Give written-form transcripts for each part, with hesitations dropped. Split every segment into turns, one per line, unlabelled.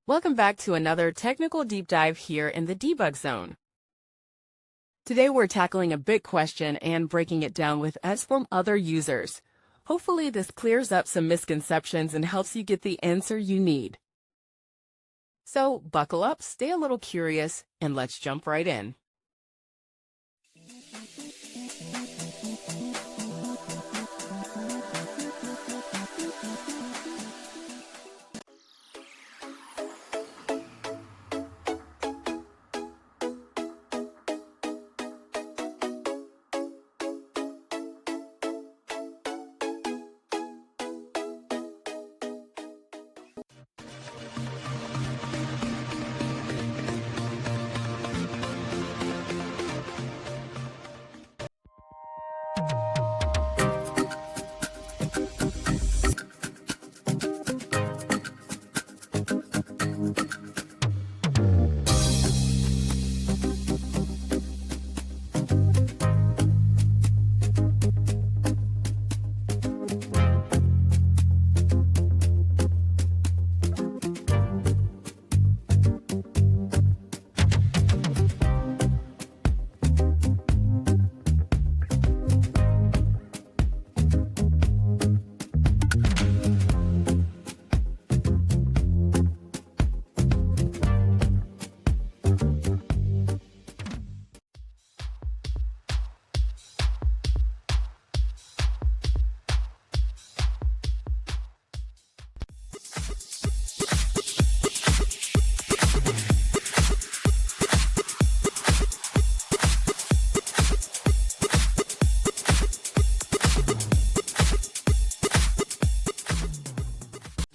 Welcome back to another technical deep dive here in the debug zone. Today we're tackling a big question and breaking it down with us from other users. Hopefully this clears up some misconceptions and helps you get the answer you need. So buckle up, stay a little curious, and let's jump right in.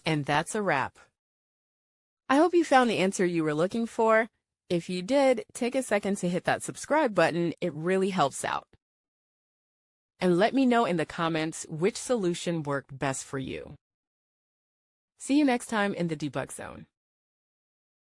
And that's a wrap. I hope you found the answer you were looking for. If you did, take a second to hit that subscribe button. It really helps out. And let me know in the comments which solution worked best for you. See you next time in the debug zone.